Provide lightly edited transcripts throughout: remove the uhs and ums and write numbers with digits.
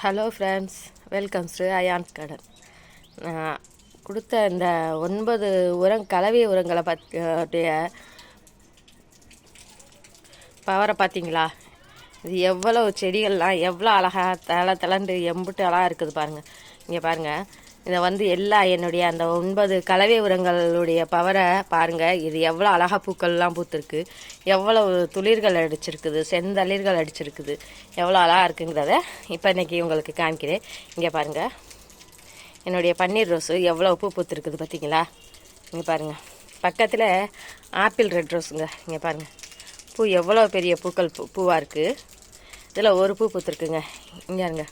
Hello friends, welcomes to ions garden. நான் கொடுத்த இந்த 9 கலவை உரங்களை பவரை பார்த்தீங்களா? இது எவ்வளோ செடிகள்லாம் எவ்வளோ அழகாக தளண்டு எம்புட்டு அழகாக இருக்குது பாருங்கள். இங்கே பாருங்கள், இதை என்னுடைய அந்த 9 கலவை உரங்களுடைய பவரை பாருங்கள். இது எவ்வளோ அழகாக பூக்கள்லாம் பூத்துருக்கு, எவ்வளோ துளிர்கள் அடிச்சிருக்குது, செந்தளிர்கள் அடிச்சிருக்குது, எவ்வளோ அழகாக இருக்குங்கிறத இப்போ இன்றைக்கி உங்களுக்கு காமிக்கிறேன். இங்கே பாருங்கள், என்னுடைய பன்னீர் ரோஸு எவ்வளோ பூ பூத்துருக்குது பார்த்தீங்களா? இங்கே பாருங்கள், பக்கத்தில் ஆப்பிள் ரெட் ரோஸுங்க. இங்கே பாருங்கள், பூ எவ்வளோ பெரிய பூவாக இருக்குது. இதில் ஒரு பூ பூத்துருக்குங்க. இங்கே இருங்க,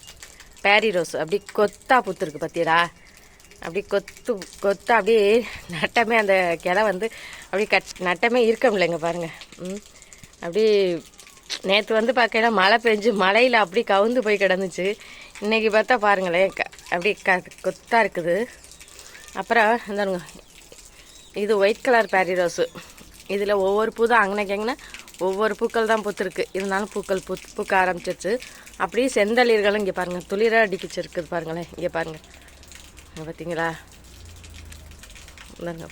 பேரி ரோஸ் அப்படி கொத்தா பூத்துருக்கு பார்த்தீங்களா? அப்படி கொத்தா அப்படியே நட்டமே அந்த கிளை அப்படி நட்டமே இருக்க முடியலைங்க பாருங்கள். அப்படி நேற்று பார்க்கல மழை பெஞ்சு மழையில் அப்படி கவுந்து போய் கிடந்துச்சு. இன்றைக்கி பார்த்தா பாருங்களேன், அப்படி கொத்தாக இருக்குது. அப்புறம் இந்தாருங்க, இது ஒயிட் கலர் பேரி ரோஸு. இதில் ஒவ்வொரு பூ தான் அங்கனைக்கு ஒவ்வொரு பூக்கள் தான் பூத்துருக்கு. இருந்தாலும் பூக்க ஆரம்பிச்சிருச்சு. அப்படியே செந்தளிர்களும் இங்கே பாருங்கள், துளிராக அடிக்கிச்சிருக்குது பாருங்களேன். இங்கே பாருங்கள், பார்த்தீங்களா? இந்தாங்க,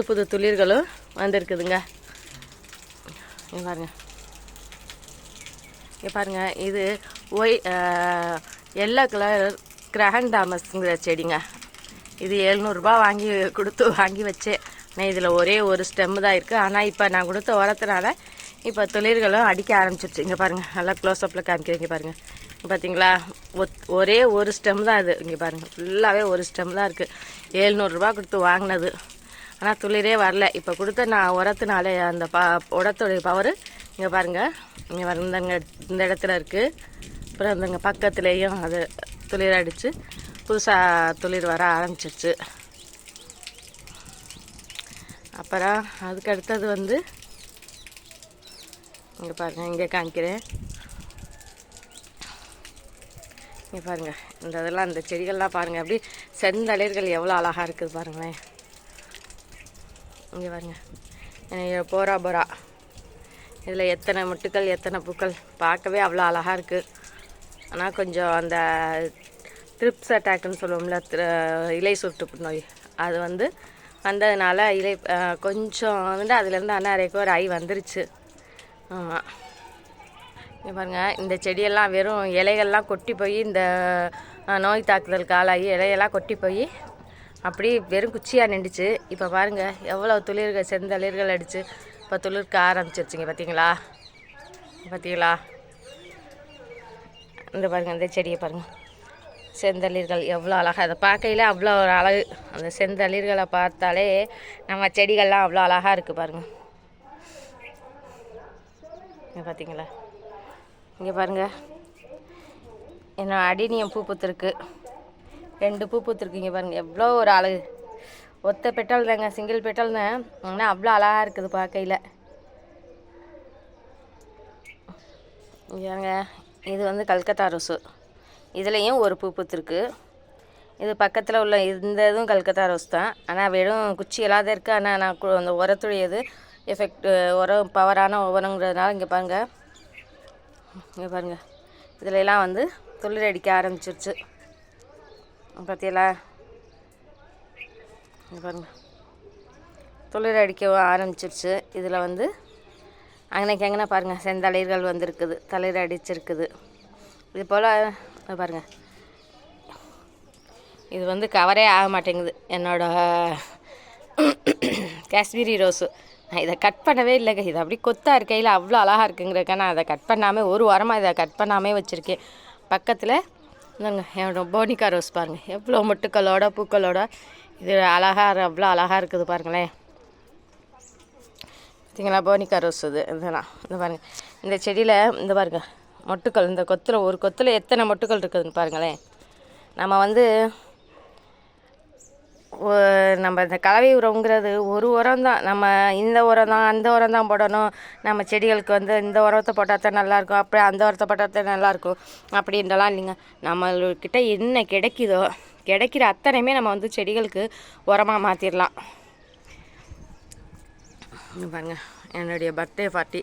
புது துளிர்களும் வந்துருக்குதுங்க. இங்கே பாருங்கள், இங்கே பாருங்கள், இது எல்லோ கலர் கிரஹன் தாமஸ்ங்கிற செடிங்க. இது 700 வாங்கி வச்சேன். ஆனால் இதில் ஒரே ஒரு ஸ்டெம்மு தான் இருக்குது. ஆனால் இப்போ நான் கொடுத்த உரத்தினால இப்போ துளிர்களும் அடிக்க ஆரம்பிச்சிருச்சு. இங்கே பாருங்கள், நல்லா க்ளோஸ்அப்பில் காமிக்கிறேன். இங்கே பாருங்கள், பார்த்தீங்களா? ஒரே ஒரு ஸ்டெம் தான் இது. இங்கே பாருங்கள், ஃபுல்லாகவே ஒரு ஸ்டெம் தான் இருக்குது. 700 கொடுத்து வாங்கினது. ஆனால் துளிரே வரல. இப்போ கொடுத்த நான் உரத்தினாலே அந்த உரத்துடைய பவர் இங்கே பாருங்கள். இங்கே வரந்தாங்க, இந்த இடத்துல இருக்குது. அப்புறம் அந்தங்க பக்கத்துலேயும் அது துளிர் அடித்து புதுசாக துளிர் வர ஆரம்பிச்சிருச்சு. அப்புறம் அதுக்கு அடுத்தது இங்கே பாருங்கள், இங்கே காமிக்கிறேன். இங்கே பாருங்கள், இந்த செடிகள்லாம் பாருங்கள், அப்படி செந்தளிர்கள் எவ்வளோ அழகாக இருக்குது பாருங்களேன். இங்கே பாருங்கள், போரா இதில் எத்தனை மொட்டுக்கள் எத்தனை பூக்கள், பார்க்கவே அவ்வளோ அழகாக இருக்குது. ஆனால் கொஞ்சம் அந்த ட்ரிப்ஸ் அட்டாக்குன்னு சொல்லுவோம்ல, இலை சுட்டு நோய், அது வந்ததுனால இலை கொஞ்சம் அதுலேருந்து அரைக்கோர் ஆகி வந்துருச்சு. ஆமாம், இங்கே பாருங்கள், இந்த செடியெல்லாம் வெறும் இலைகள்லாம் கொட்டி போய் இந்த நோய் தாக்குதலுக்கு ஆளாகி இலையெல்லாம் கொட்டி போய் அப்படி வெறும் குச்சியாக நின்றுச்சு. இப்போ பாருங்கள், எவ்வளோ செந்தளிர்கள் அடித்து இப்போ துளிர்க்க ஆரம்பிச்சிருச்சுங்க. பார்த்தீங்களா? இந்த பாருங்கள், இந்த செடியை பாருங்கள், செந்தளிர்கள் எவ்வளோ அழகாக, அதை பார்க்கையில் அவ்வளோ ஒரு அழகு. அந்த செந்தளிர்களை பார்த்தாலே நம்ம செடிகள்லாம் அவ்வளோ அழகாக இருக்குது பாருங்கள். இங்கே பார்த்தீங்களா? இங்கே பாருங்கள், என்னோட அடினியம் பூ பூத்துருக்கு, 2 பூ பூத்துருக்கு. இங்கே பாருங்கள், எவ்வளோ ஒரு அழகு. ஒத்த பெட்டல் தாங்க, சிங்கிள் பெட்டல் தான், ஆனால் அவ்வளோ அழகாக இருக்குது பார்க்கையில். இங்கேங்க, இது கல்கத்தா ரோஸு. இதுலேயும் ஒரு பூ பூத்துருக்கு. இது பக்கத்தில் உள்ள இந்த இதுவும் கல்கத்தா ரோஸ் தான். ஆனால் வெறும் குச்சியெல்லாம் தான் இருக்குது. ஆனால் நான் அந்த உரத்துடையது உரம் பவரான உரங்கிறதுனால இங்கே பாருங்கள், இதில் எல்லாம் துளிர் அடிக்க ஆரம்பிச்சிருச்சு. பார்த்தீங்களா? இங்கே பாருங்கள், துளிர் அடிக்க ஆரம்பிச்சிருச்சு. இதில் அங்கனைக்கு பாருங்கள், செந்தளிர்கள் வந்திருக்குது, தளிர் அடிச்சிருக்குது. இது போல் பாருங்கள், இது கவரே ஆக மாட்டேங்குது என்னோட காஷ்மீரி ரோஸு. நான் இதை கட் பண்ணவே இல்லைங்க. இது அப்படி கொத்தாக இருக்கையில் அவ்வளோ அழகாக இருக்குங்கிறக்க நான் அதை கட் பண்ணாமல் ஒரு வாரமாக இதை கட் பண்ணாமே வச்சுருக்கேன். பக்கத்தில் என்னோட போனிகா ரோஸ் பாருங்கள், எவ்வளோ மொட்டுக்களோட பூக்களோட இது அழகாக அவ்வளோ அழகாக இருக்குது பாருங்களேன். பார்த்தீங்களா? போனிகா ரோஸ் இதெல்லாம் பாருங்கள். இந்த செடியில் பாருங்கள் மொட்டுக்கள், இந்த ஒரு கொத்தில் எத்தனை மொட்டுக்கள் இருக்குதுன்னு பாருங்களேன். நம்ம இந்த கலவை உரங்கிறது ஒரு உரம் தான். நம்ம இந்த உரம் தான் அந்த உரம் தான் போடணும், நம்ம செடிகளுக்கு இந்த உரத்தை போட்டால் தான் நல்லாயிருக்கும், அப்படியே அந்த உரத்தை போட்டால் தான் நல்லாயிருக்கும் அப்படின்றலாம் இல்லைங்க. நம்மள்கிட்ட என்ன கிடைக்கிற அத்தனையுமே நம்ம செடிகளுக்கு உரமாக மாற்றிடலாம். பாருங்கள், என்னுடைய பர்த்டே பார்ட்டி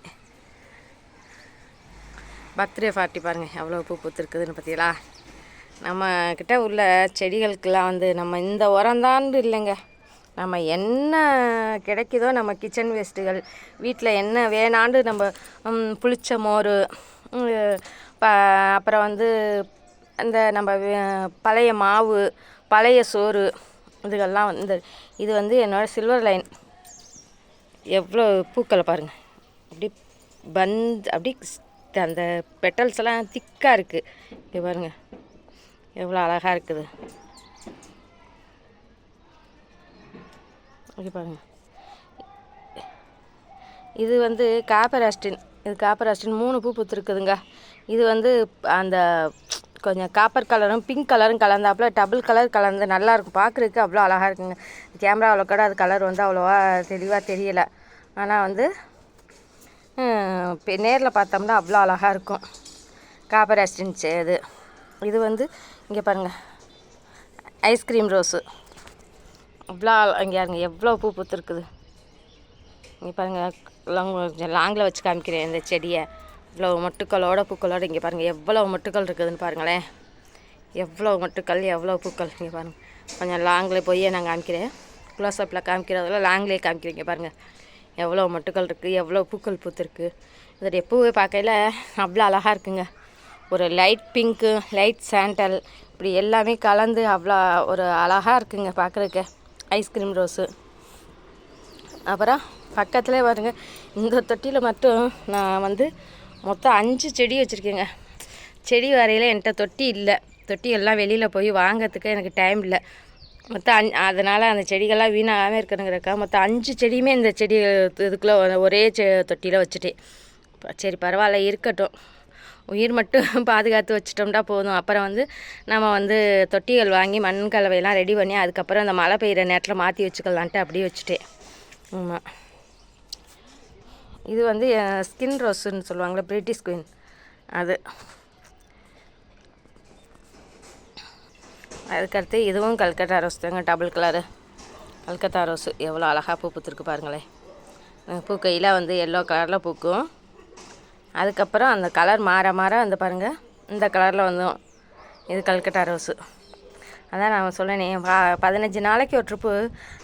பர்த்டே பார்ட்டி பாருங்கள் எவ்வளோ பூ பூத்துருக்குதுன்னு பார்த்தீங்களா. நம்மக்கிட்ட உள்ள செடிகளுக்கெல்லாம் வந்து நம்ம இந்த உரம்தான் இல்லைங்க, நம்ம என்ன கிடைக்குதோ நம்ம கிச்சன் வேஸ்ட்டுகள் வீட்டில் என்ன வேணாண்டு நம்ம புளிச்ச மோர், அப்புறம் வந்து அந்த நம்ம பழைய மாவு, பழைய சோறு, இதுகள்லாம் வந்து இது வந்து என்னோடய சில்வர் லைன். எவ்வளோ பூக்களை பாருங்கள், அப்படி அப்படி அந்த பெட்டல்ஸ் எல்லாம் திக்காக இருக்குது. இங்கே பாருங்கள் எவ்வளோ அழகாக இருக்குது. இங்கே பாருங்கள், இது வந்து காப்பராஸ்டின். இது காப்பராஸ்டின் 3 பூ பூத்துருக்குதுங்க. இது வந்து அந்த கொஞ்சம் காப்பர் கலரும் பிங்க் கலரும் கலந்தாப்புல டபுள் கலர் கலந்து நல்லாயிருக்கும், பார்க்குறதுக்கு அவ்வளோ அழகாக இருக்குங்க. கேமராவில் கூட அது கலர் வந்து அவ்வளோவா தெளிவாக தெரியலை, ஆனால் வந்து நேரில் பார்த்தோம்னா அவ்வளோ அழகாக இருக்கும். காப்பராஸ்டின் இது வந்து இங்கே பாருங்கள் ஐஸ்கிரீம் ரோஸு அவ்வளோ இங்கே பாருங்க எவ்வளோ பூ பூத்துருக்குது. இங்கே பாருங்கள் லாங்கில் வச்சு காமிக்கிறேன் இந்த செடியை. இவ்வளோ மொட்டுக்களோட பூக்களோடு இங்கே பாருங்கள் எவ்வளோ மொட்டுக்கள் இருக்குதுன்னு பாருங்களேன். எவ்வளோ மொட்டுக்கள் எவ்வளோ பூக்கள். இங்கே பாருங்கள் கொஞ்சம் லாங்கில் போய் நான் காமிக்கிறேன், க்ளோஸ்அப்பில் காமிக்கிறதில்ல லாங்லேயே காமிக்கிறேன். இங்கே பாருங்கள் எவ்வளோ மொட்டுக்கள் இருக்குது, எவ்வளோ பூக்கள் பூத்துருக்கு. இதோடைய பூவை பார்க்கையில் அவ்வளோ அழகாக இருக்குங்க. ஒரு லைட் பிங்க்கு, லைட் சாண்டல், இப்படி எல்லாமே கலந்து அவ்வளோ ஒரு அழகாக இருக்குங்க பார்க்குறதுக்கு ஐஸ்கிரீம் ரோஸு. அப்புறம் பக்கத்துலேயே பாருங்க, இந்த தொட்டியில் மட்டும் நான் வந்து மொத்தம் 5 செடி வச்சுருக்கேங்க. செடி வரையில் என்கிட்ட தொட்டி இல்லை, தொட்டி எல்லாம் வெளியில் போய் வாங்கிறதுக்கு எனக்கு டைம் இல்லை. மொத்தம் அதனால் அந்த செடிகள்லாம் வீணாகாமல் இருக்கணுங்கிறக்கா மொத்தம் 5 செடியுமே இந்த செடி இதுக்குள்ளே ஒரே தொட்டியில் வச்சுட்டேன். சரி பரவாயில்ல இருக்கட்டும், உயிர் மட்டும் பாதுகாத்து வச்சிட்டோம்னா போதும். அப்புறம் வந்து நம்ம வந்து தொட்டிகள் வாங்கி மண் கலவையெல்லாம் ரெடி பண்ணி அதுக்கப்புறம் அந்த மழை பெய்கிற நேரத்தில் மாற்றி வச்சுக்கலான்ட்டு அப்படியே வச்சுட்டேன். ஆமாம், இது வந்து ஸ்கின் ரோஸுன்னு சொல்லுவாங்களே, பிரிட்டிஷ் குயின், அது. அதுக்கடுத்து இதுவும் கல்கத்தா ரோஸ் தாங்க, டபுள் கலரு கல்கத்தா ரோஸு. எவ்வளோ அழகாக பூ பூத்துருக்கு பாருங்களேன். பூக்கையில் வந்து எல்லோ கலரில் பூக்கும், அதுக்கப்புறம் அந்த கலர் மாற மாற அந்த பாருங்கள் இந்த கலரில் வந்துடும். இது கல்கத்தா ரோஸு. அதான் நான் சொன்னேனே 15 நாளைக்கு ஒரு ட்ரிப்பு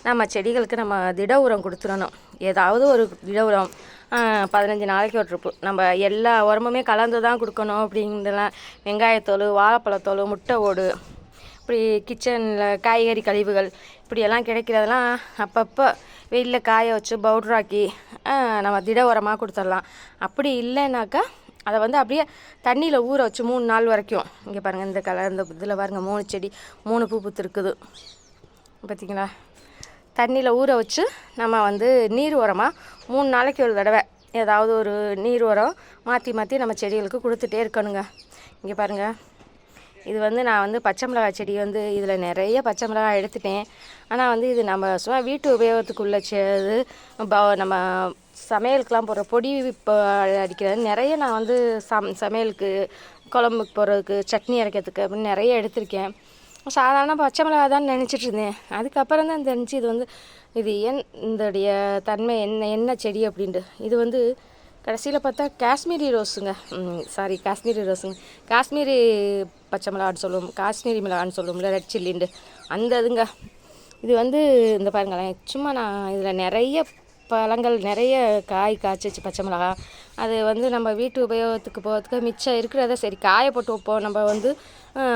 நம்ம செடிகளுக்கு நம்ம திட உரம் கொடுத்துடணும். ஏதாவது ஒரு திட உரம் 15 நாளைக்கு ஒரு ட்ரிப்பு. நம்ம எல்லா உரமுமே கலந்து தான் கொடுக்கணும் அப்படிங்கிறதெல்லாம். வெங்காயத்தோல், வாழைப்பழத்தோல், முட்டை ஓடு, இப்படி கிச்சனில் காய்கறி கழிவுகள் இப்படியெல்லாம் கிடைக்கிறதெல்லாம் அப்பப்போ வெயிலில் காய வச்சு பவுட்ராக்கி நம்ம திட உரமாக கொடுத்துடலாம். அப்படி இல்லைனாக்கா அதை வந்து அப்படியே தண்ணியில் ஊற வச்சு 3 நாள் வரைக்கும். இங்கே பாருங்கள் இந்த கலர், இந்த இதில் பாருங்கள் 3 செடி 3 பூ பூத்துருக்குது பார்த்திங்களா. தண்ணியில் ஊற வச்சு நம்ம வந்து நீர் உரமாக 3 நாளைக்கு ஒரு தடவை ஏதாவது ஒரு நீர் உரம் மாற்றி மாற்றி நம்ம செடிகளுக்கு கொடுத்துட்டே இருக்கணுங்க. இங்கே பாருங்கள், இது வந்து நான் வந்து பச்சை மிளகாய் செடி வந்து இதில் நிறைய பச்சை மிளகாய் எடுத்துட்டேன். ஆனால் வந்து இது நம்ம சும்மா வீட்டு உபயோகத்துக்குள்ள இது நம்ம சமையலுக்கெலாம் போடுற பொடி இப்போ அடிக்கிறது நிறைய நான் வந்து சமையலுக்கு, குழம்புக்கு போடுறதுக்கு, சட்னி அரைக்கிறதுக்கு அப்படின்னு நிறைய எடுத்திருக்கேன். சாதாரண பச்சை மிளகாய் தான் நினச்சிட்டு இருந்தேன். அதுக்கப்புறம் தான் தெரிஞ்சு இது வந்து இது இதோடைய தன்மை என்ன செடி அப்படின்ட்டு. இது வந்து கடைசியில் பார்த்தா காஷ்மீரி ரோஸுங்க, காஷ்மீரி பச்சை மிளகான்னு சொல்லுவோம், காஷ்மீரி மிளகான்னு சொல்லுவோம்ல, ரெட் சில்லிண்டு அந்த இதுங்க. இது வந்து இந்த பாருங்களேன், சும்மா நான் இதில் நிறைய பழங்கள் நிறைய காய் காய்ச்சிச்சு பச்சை மிளகா. அது வந்து நம்ம வீட்டு உபயோகத்துக்கு போகிறதுக்கு மிச்சம் இருக்கிறத சரி காய போட்டு வைப்போம், நம்ம வந்து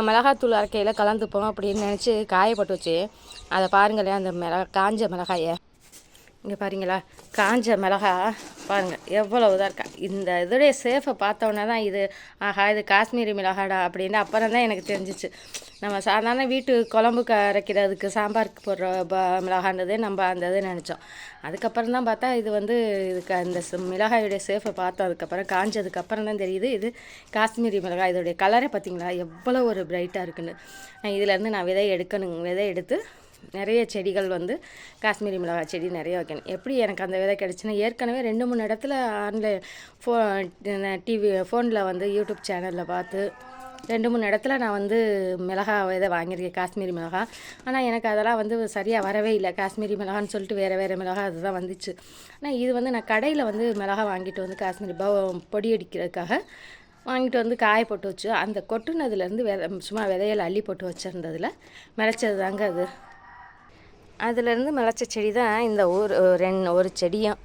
மிளகாத்தூள் அரைக்கையில் கலந்துப்போம் அப்படின்னு நினச்சி காய போட்டு வச்சு அதை பாருங்களேன், அந்த காஞ்ச மிளகாயை இங்கே பாருங்களா, காஞ்ச மிளகா பாருங்கள் எவ்வளோ இதாக இருக்கா. இந்த இதோடைய சேஃபை பார்த்தோன்னே தான் இது ஆஹா இது காஷ்மீரி மிளகாடா அப்படின்னு அப்புறம் தான் எனக்கு தெரிஞ்சிச்சு. நம்ம சாதாரண வீட்டு குழம்புக்கு அரைக்கிறதுக்கு சாம்பாருக்கு போடுற மிளகான்றதே நம்ம அந்த இது நினச்சோம். அதுக்கப்புறம் தான் பார்த்தா இது வந்து இதுக்கு அந்த மிளகாயுடைய சேஃபை பார்த்தோம். அதுக்கப்புறம் காஞ்சதுக்கப்புறம் தான் தெரியுது இது காஷ்மீரி மிளகாய். இதோடைய கலரை பார்த்திங்களா எவ்வளோ ஒரு பிரைட்டாக இருக்குன்னு. இதுலேருந்து நான் விதை எடுத்து நிறைய செடிகள் வந்து காஷ்மீரி மிளகாய் செடி நிறைய வைக்கணும். எப்படி எனக்கு அந்த விதை கிடச்சுன்னா, ஏற்கனவே 2-3 இடத்துல ஆன்லைன் ஃபோனில் வந்து யூடியூப் சேனலில் பார்த்து 2-3 இடத்துல நான் வந்து மிளகாய் விதை வாங்கியிருக்கேன், காஷ்மீரி மிளகாய். ஆனால் எனக்கு அதெல்லாம் வந்து சரியாக வரவே இல்லை. காஷ்மீரி மிளகான்னு சொல்லிட்டு வேறு மிளகாய் அதுதான் வந்துச்சு. ஆனால் இது வந்து நான் கடையில் வந்து மிளகாய் வாங்கிட்டு வந்து காஷ்மீரி பொடி அடிக்கிறதுக்காக வாங்கிட்டு வந்து காய போட்டு வச்சு அந்த கொட்டுனதுலேருந்து சும்மா விதையில் அள்ளி போட்டு வச்சுருந்ததில் மிளச்சது தாங்க அது. அதுலேருந்து மிளச்ச செடி தான் இந்த ஒரு செடியும்.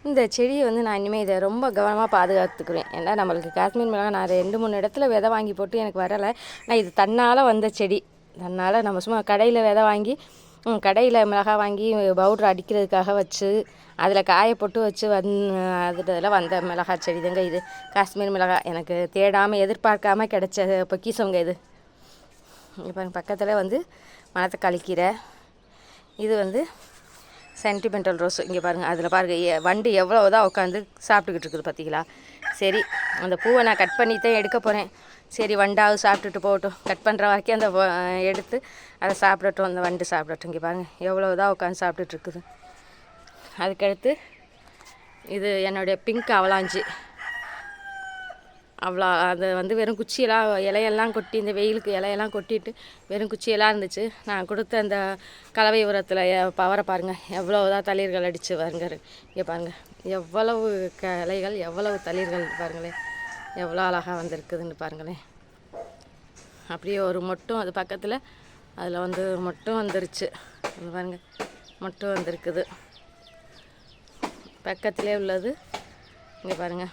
இந்த செடியை வந்து நான் இனிமேல் இதை ரொம்ப கவனமாக பாதுகாத்துக்குவேன். ஏன்னா நம்மளுக்கு காஷ்மீர் மிளகாய் நான் 2-3 இடத்துல விதை வாங்கி போட்டு எனக்கு வரலை. ஆனால் இது தன்னால் வந்த செடி. தன்னால் நம்ம சும்மா கடையில் விதை வாங்கி கடையில் மிளகாய் வாங்கி பவுட்ரு அடிக்கிறதுக்காக வச்சு அதில் காய போட்டு வச்சு அதில் வந்த மிளகாய் செடி தாங்க இது. காஷ்மீர் மிளகாய் எனக்கு தேடாமல் எதிர்பார்க்காமல் கிடச்ச பொக்கிஷங்க இது. இப்போ பக்கத்தில் வந்து மணத்தக்காளி கீரை. இது வந்து சென்டிமெண்டல் ரோஸ். இங்கே பாருங்கள், அதில் பாருங்கள் வண்டு எவ்வளோதான் உட்காந்து சாப்பிட்டுக்கிட்டு இருக்குது பார்த்தீங்களா. சரி, அந்த பூவை நான் கட் பண்ணி தான் எடுக்க போகிறேன். சரி, வண்டாவது சாப்பிட்டுட்டு போகட்டும். கட் பண்ணுற வரைக்கும் அந்த எடுத்து அதை சாப்பிடட்டும், அந்த வண்டு சாப்பிடட்டும். இங்கே பாருங்கள் எவ்வளோதான் உட்காந்து சாப்பிட்டுட்ருக்குது. அதுக்கடுத்து இது என்னுடைய பிங்க் அவலாஞ்சி. அவ்வளோ அது வந்து வெறும் குச்சியெல்லாம் இலையெல்லாம் கொட்டி இந்த வெயிலுக்கு இலையெல்லாம் கொட்டிட்டு வெறும் குச்சியெல்லாம் இருந்துச்சு. நான் கொடுத்த அந்த கலவை உரத்தில் பவரை பாருங்கள் எவ்வளோதான் தளிர்கள் அடித்து வருங்க. இங்கே பாருங்கள் எவ்வளவு இலைகள் எவ்வளவு தளிர்கள் பாருங்களேன், எவ்வளோ அழகாக வந்திருக்குதுன்னு பாருங்களேன். அப்படியே ஒரு மொட்டும் அது பக்கத்தில் அதில் வந்து மொட்டும் வந்துருச்சு. அது பாருங்கள் மொட்டும் வந்திருக்குது. பக்கத்திலே உள்ளது இங்கே பாருங்கள்,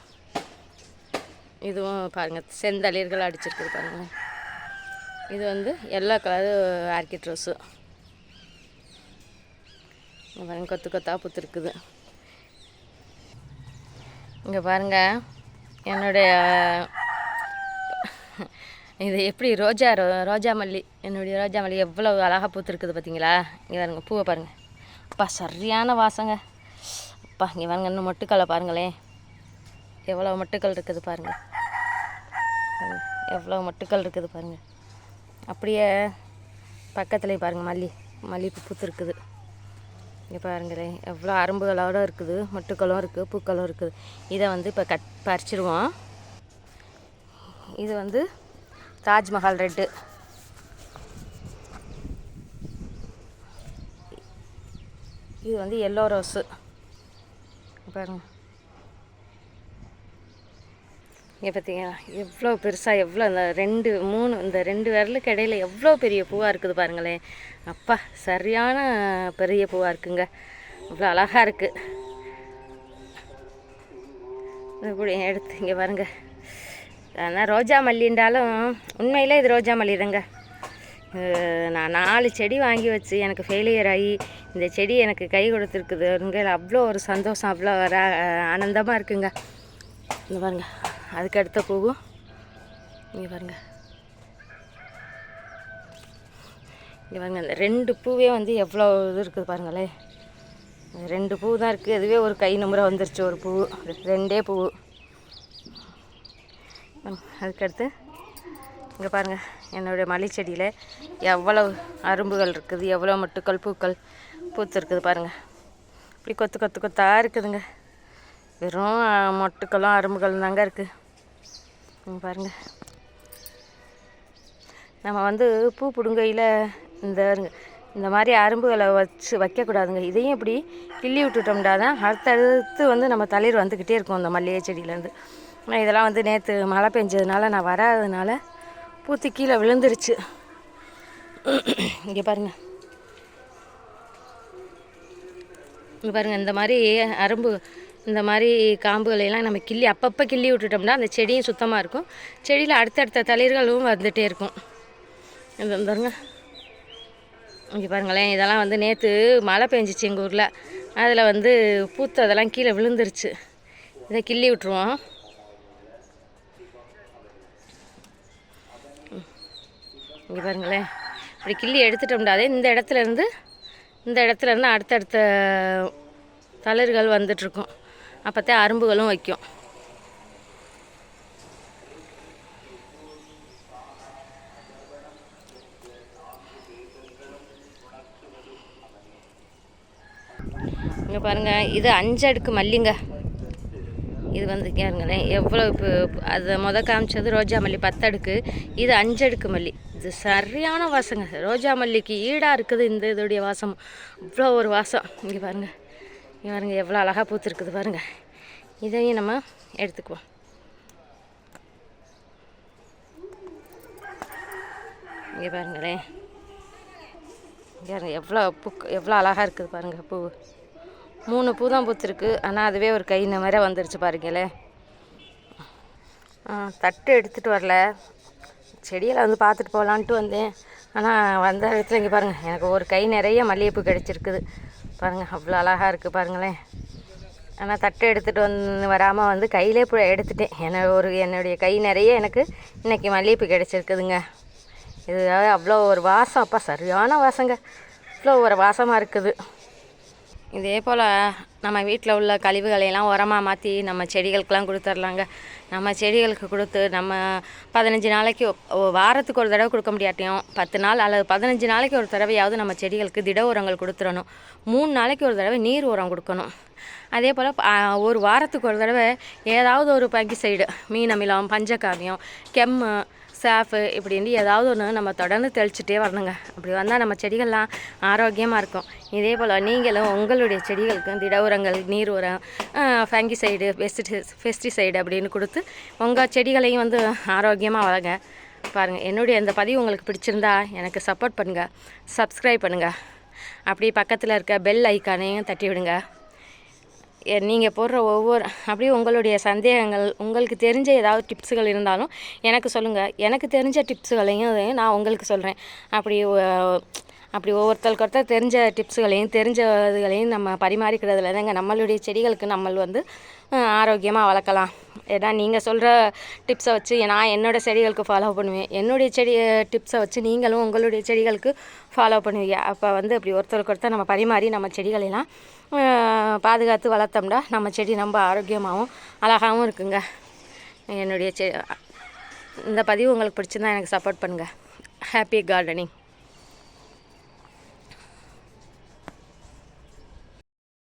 இதுவும் பாருங்கள் செந்தளிர்கள் அடிச்சிருக்குது பாருங்கள். இது வந்து எல்லோ கலரு ஆர்கிட் ரோஸு. பாருங்கள் கொத்து கொத்தாக பூத்துருக்குது. இங்கே பாருங்கள் என்னுடைய இது எப்படி ரோஜா மல்லி. என்னுடைய ரோஜா மல்லி எவ்வளோ அழகாக பூத்துருக்குது பார்த்தீங்களா. இங்கே பாருங்கள் பூவை பாருங்கள், அப்பா சரியான வாசங்க. அப்பா இங்கே பாருங்கள் இன்னும் மொட்டுக்களை பாருங்களேன், எவ்வளோ மொட்டுக்கள் இருக்குது பாருங்கள், எவ்வளோ மொட்டுக்கள் இருக்குது பாருங்கள். அப்படியே பக்கத்துலேயும் பாருங்கள் மல்லிகைப்பூ பூத்துருக்குது. இங்கே பாருங்களேன் எவ்வளோ அரும்புகளோடு இருக்குது, மொட்டுக்களும் இருக்குது, பூக்களும் இருக்குது. இதை வந்து இப்போ பறிச்சிருவோம். இது வந்து தாஜ்மஹால் ரெட்டு. இது வந்து எல்லோ ரோஸு பாருங்கள். இங்கே பார்த்தீங்களா எவ்வளோ பெருசாக, எவ்வளோ இந்த 2 விரலுக்கு இடையில எவ்வளோ பெரிய பூவாக இருக்குது பாருங்களேன். அப்பா சரியான பெரிய பூவாக இருக்குங்க, இவ்வளோ அழகாக இருக்குது. இப்படி எடுத்து இங்கே பாருங்க. ஆனால் ரோஜா மல்லின்றாலும் உண்மையிலே இது ரோஜா மல்லி தாங்க. நான் 4 செடி வாங்கி வச்சு எனக்கு ஃபெயிலியர் ஆகி இந்த செடி எனக்கு கை கொடுத்துருக்குதுங்க. அவ்வளோ ஒரு சந்தோஷம், அவ்வளோ ஆனந்தமாக இருக்குங்க. இந்த பாருங்க அதுக்கு அடுத்த பூவும் இங்கே பாருங்கள். இங்கே பாருங்கள் இந்த 2 பூவே வந்து எவ்வளோ இது இருக்குது பாருங்களேன். 2 பூ தான் இருக்குது, அதுவே ஒரு கை நம்பரை வந்துருச்சு ஒரு பூ, 2 பூ. அதுக்கடுத்து இங்கே பாருங்கள் என்னுடைய மல்லி செடியில் எவ்வளவு அரும்புகள் இருக்குது, எவ்வளோ மொட்டுக்கள் பூக்கள் பூத்துருக்குது பாருங்கள். இப்படி கொத்து கொத்தாக இருக்குதுங்க. வெறும் மொட்டுக்களும் அரும்புகளும் தாங்க இருக்குது. பாருங்கள் நம்ம வந்து பூ பிடுங்கையில் இந்த மாதிரி அரும்புகளை வைக்கக்கூடாதுங்க. இதையும் இப்படி கிள்ளி விட்டுட்டோம்னா தான் அடுத்தடுத்து வந்து நம்ம தளிர் வந்துக்கிட்டே இருக்கும் அந்த மல்லிகை செடியிலேருந்து. ஆனால் இதெல்லாம் வந்து நேற்று மழை பெஞ்சதுனால நான் வராததுனால பூத்து கீழே விழுந்துருச்சு. இங்கே பாருங்கள், இங்கே பாருங்கள் இந்த மாதிரி இந்த மாதிரி காம்புகளையெல்லாம் நம்ம அப்பப்போ கிள்ளி விட்டுட்டோம்னா அந்த செடியும் சுத்தமாக இருக்கும். செடியில் அடுத்தடுத்த தளிர்களும் வந்துகிட்டே இருக்கும். இந்த பாருங்க இங்கே பாருங்களேன், இதெல்லாம் வந்து நேற்று மழை பெஞ்சிச்சு எங்கள் ஊரில், அதில் வந்து பூத்து அதெல்லாம் கீழே விழுந்துருச்சு. இதை கிள்ளி விட்டுருவோம். இங்கே பாருங்களேன் இப்படி கிள்ளி எடுத்துட்டோம்னாலே இந்த இடத்துல இருந்து அடுத்தடுத்த தளிர்கள் வந்துட்டுருக்கும். அப்போத்தான் அரும்புகளும் வைக்கும். இங்கே பாருங்கள் இது 5 அடுக்கு மல்லிங்க. இது வந்து கேளுங்களேன் எவ்வளோ அதை காமிச்சது ரோஜா மல்லி 10 அடுக்கு, இது 5 அடுக்கு மல்லி. இது சரியான வாசங்க, ரோஜா மல்லிக்கு ஈடாக இருக்குது இந்த இதோடைய வாசம். அவ்வளோ ஒரு வாசம். இங்கே பாருங்கள் எவ்வளோ அழகாக பூத்துருக்குது பாருங்கள். இதையும் நம்ம எடுத்துக்குவோம். இங்கே பாருங்களேன், இங்கே எவ்வளோ அழகாக இருக்குது பாருங்கள். பூ 3 பூ தான் பூத்துருக்கு. ஆனால் அதுவே ஒரு கை மாதிரி வந்துருச்சு பாருங்களேன். தட்டு எடுத்துகிட்டு வரல, செடியில் வந்து பார்த்துட்டு போகலான்ட்டு வந்தேன். ஆனால் வந்த இடத்துல இங்கே பாருங்கள், எனக்கு ஒரு கை நிறைய மல்லிகைப்பூ கிடச்சிருக்குது பாருங்கள். அவ்வளோ அழகாக இருக்குது பாருங்களேன். ஆனால் தட்டை எடுத்துகிட்டு வராமல் வந்து கையிலே எடுத்துட்டேன். என்னுடைய கை நிறைய எனக்கு இன்றைக்கி மல்லிகைப்பூ கிடச்சிருக்குதுங்க. இது அவ்வளோ ஒரு வாசம், அப்பா சரியான வாசங்க, இவ்வளோ ஒரு வாசமாக இருக்குது. இதே போல் நம்ம வீட்டில் உள்ள கழிவுகளையெல்லாம் உரமாக மாற்றி நம்ம செடிகளுக்கெலாம் கொடுத்துர்லாங்க. நம்ம செடிகளுக்கு கொடுத்து நம்ம 15 நாளைக்கு, வாரத்துக்கு ஒரு தடவை கொடுக்க முடியாட்டியும் 10 நாள் அல்லது 15 நாளைக்கு ஒரு தடவையாவது நம்ம செடிகளுக்கு திட உரங்கள் கொடுத்துடணும். 3 நாளைக்கு ஒரு தடவை நீர் உரம் கொடுக்கணும். அதே போல் ஒரு வாரத்துக்கு ஒரு தடவை ஏதாவது ஒரு பங்கிசைடு, மீன் அமிலம், பஞ்சகாவியம், கெம்மு, சாஃபு இப்படின்னு ஏதாவது ஒன்று நம்ம தொடர்ந்து தெளிச்சுட்டே வரணுங்க. அப்படி வந்தால் நம்ம செடிகள்லாம் ஆரோக்கியமாக இருக்கும். இதே போல் நீங்களும் உங்களுடைய செடிகளுக்கு திட உரங்கள், நீர் உரம், ஃபங்கிசைடு, பெஸ்டிசைடு அப்படின்னு கொடுத்து உங்கள் செடிகளையும் வந்து ஆரோக்கியமாக வளங்க. பாருங்கள், என்னுடைய இந்த பதிவு உங்களுக்கு பிடிச்சிருந்தா எனக்கு சப்போர்ட் பண்ணுங்கள், சப்ஸ்கிரைப் பண்ணுங்கள். அப்படி பக்கத்தில் இருக்க பெல் ஐக்கானையும் தட்டி விடுங்க. நீங்கள் போடுற அப்படியே உங்களுடைய சந்தேகங்கள், உங்களுக்கு தெரிஞ்ச ஏதாவது டிப்ஸுகள் இருந்தாலும் எனக்கு சொல்லுங்கள். எனக்கு தெரிஞ்ச டிப்ஸுகளையும் நான் உங்களுக்கு சொல்கிறேன். அப்படி ஒருத்தருக்கு தெரிஞ்ச டிப்ஸுகளையும் தெரிஞ்சதுகளையும் நம்ம பரிமாறிக்கிறதுல தாங்க நம்மளுடைய செடிகளுக்கு நம்ம வந்து ஆரோக்கியமாக வளர்க்கலாம். ஏன்னா நீங்கள் சொல்கிற டிப்ஸை வச்சு நான் என்னோடய செடிகளுக்கு ஃபாலோ பண்ணுவேன், என்னுடைய டிப்ஸை வச்சு நீங்களும் உங்களுடைய செடிகளுக்கு ஃபாலோ பண்ணுவீங்க. அப்போ வந்து அப்படி ஒருத்தருக்கு நம்ம பரிமாறி நம்ம செடிகளெல்லாம் பாதுகாத்து வளர்த்தோம்னா நம்ம செடி ரொம்ப ஆரோக்கியமாகவும் அழகாகவும் இருக்குங்க. என்னுடைய இந்த பதிவு உங்களுக்கு பிடிச்சிருந்தா எனக்கு சப்போர்ட் பண்ணுங்கள். Happy gardening.